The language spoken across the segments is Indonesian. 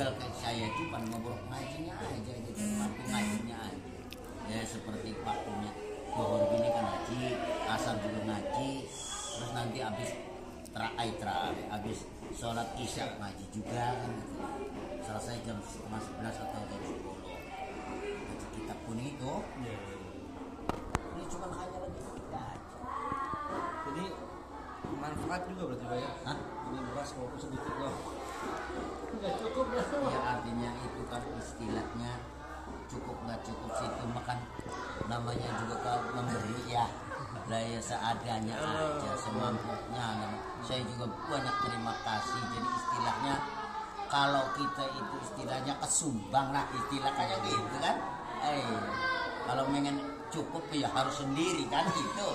tinggal kayak saya cuma ngobrol ngajinya aja gitu, waktu ngajinya aja. Ya seperti waktunya Zuhur gini kan ngaji, asar juga ngaji, terus nanti habis habis sholat isya ngaji juga kan gitu. Selesai jam 11 atau jam 10. Baca kitab pun itu. Ini cuma hanya lagi aja. Jadi manfaat juga berarti Pak ya? Hah? Ini beras walaupun sedikit loh. Nggak cukup ya? Ya artinya itu kan istilahnya cukup nggak cukup situ makan namanya juga kalau memberi ya lah ya seadanya aja semampunya. Saya juga banyak terima kasih. Jadi istilahnya kalau kita itu istilahnya kesumbang lah istilah kayak gitu kan. Kalau pengen cukup ya harus sendiri kan gitu.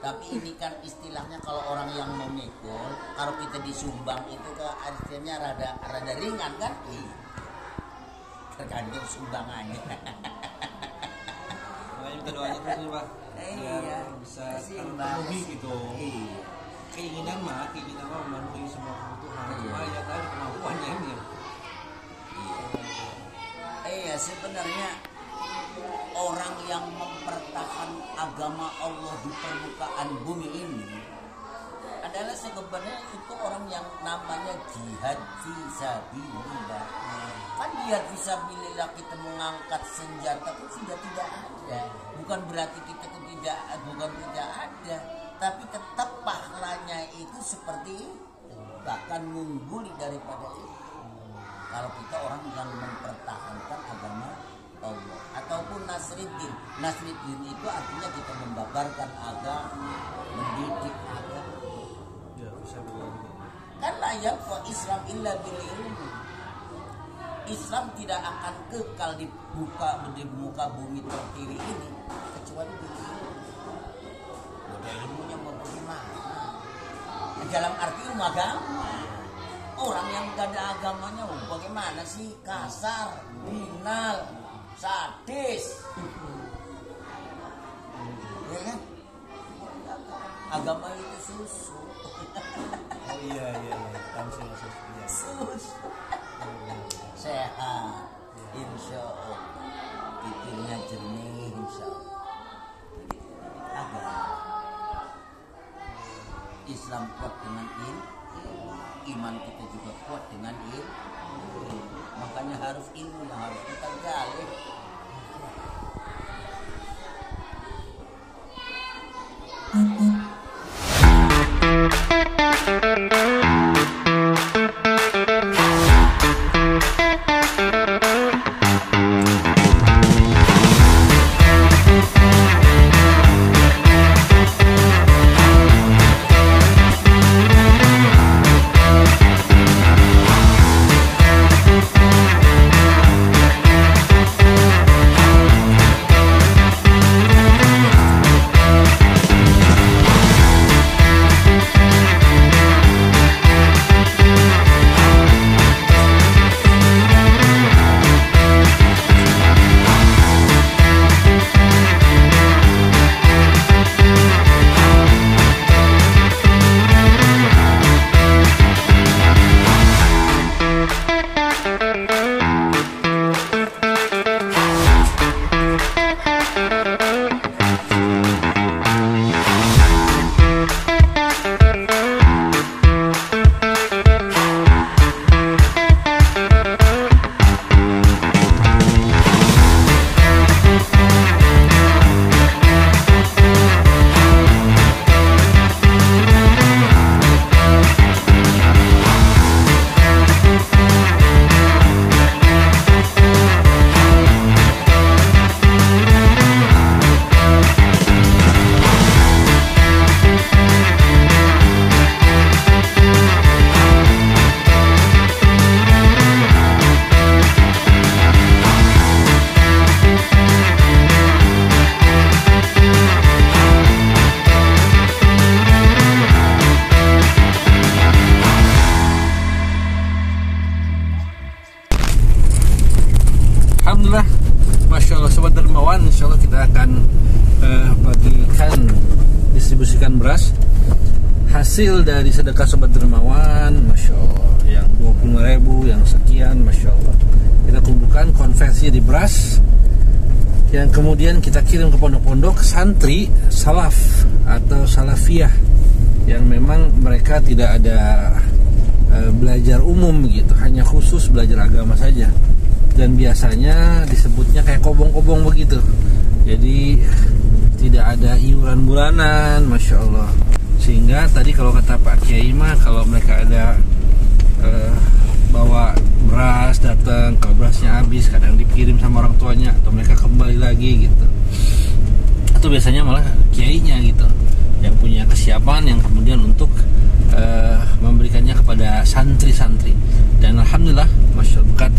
Tapi ini kan istilahnya kalau orang yang memikul, kalau kita disumbang itu ke artinya rada ringan kan? Tergantung sumbangannya. Makanya minta doanya terus nih Pak. Iya. Bisa terpenuhi gitu. Keinginan mah memenuhi semua kebutuhan. Cuma ya tadi kemampuannya ini. Iya sebenarnya orang yang mempertahankan agama Allah di permukaan bumi ini adalah sebenarnya itu orang yang namanya jihad fisabilillah. Kan jihad fisabilillah kita mengangkat senjata itu sudah tidak ada. Bukan berarti kita tidak ada, tapi tetap pahalanya itu seperti bahkan mengungguli daripada itu. Kalau kita orang yang mempertahankan agama Allah ataupun nasriddin. Nasriddin itu artinya kita membabarkan agama, mendidik agama. Ya, bisa begitu. Kan layak wa Islam illa bil ilmi. Islam tidak akan kekal di muka bumi tertiri ini kecuali di ilmu. Ada ilmunya mau bagaimana? Dalam arti ilmu agama. Orang yang gak ada agamanya bagaimana sih? Kasar, binal, sadis. Ya kan? Agama itu susu. Oh iya. Tamsil susu. Susu. Sehat, insya Allah. Pikirnya jernih, insya Allah. Agama. Islam kuat dengan ilmu. Iman kita juga kuat dengan ilmu. Makanya harus ilmu yang harus kita gali. Alhamdulillah, Masya Allah Sobat Dermawan, Insya Allah kita akan bagikan, distribusikan beras hasil dari sedekah Sobat Dermawan, Masya Allah, yang 20.000, yang sekian, Masya Allah. melakukan konversi di beras yang kemudian kita kirim ke pondok-pondok santri salaf atau salafiyah yang memang mereka tidak ada belajar umum gitu, hanya khusus belajar agama saja, dan biasanya disebutnya kayak kobong-kobong begitu. Jadi tidak ada iuran bulanan, masya Allah. Sehingga tadi kalau kata Pak Kiai mah, kalau mereka ada bawa beras datang, kalau berasnya habis kadang dikirim sama orang tuanya atau mereka kembali lagi gitu. Atau biasanya malah kiainya gitu yang punya kesiapan yang kemudian untuk memberikannya kepada santri-santri. Dan alhamdulillah masyarakat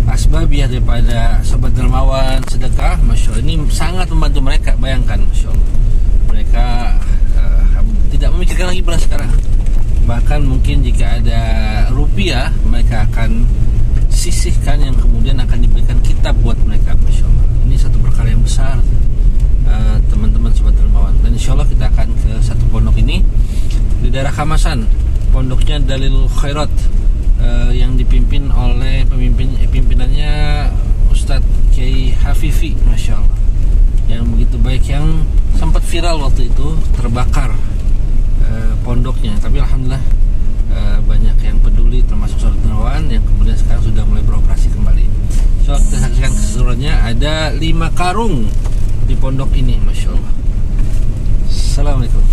asbabiah daripada sobat dermawan sedekah, masya Allah, ini sangat membantu mereka. Bayangkan, masya Allah, mereka tidak memikirkan lagi beras sekarang. Bahkan mungkin jika ada rupiah, mereka akan sisihkan yang kemudian akan diberikan kitab buat mereka, masya Allah. Ini satu perkara yang besar, teman-teman sobat dermawan. Dan insya Allah kita akan ke satu pondok ini di daerah Kamasan. Pondoknya Dalilul Khairat, yang dipimpin oleh pimpinannya Ustadz Kiai Hafifi, masya Allah, yang begitu baik, yang sempat viral waktu itu terbakar pondoknya, tapi alhamdulillah banyak yang peduli termasuk saudara dermawan yang kemudian sekarang sudah mulai beroperasi kembali. So kita saksikan keseluruhannya, ada 5 karung di pondok ini, masya Allah. Assalamualaikum.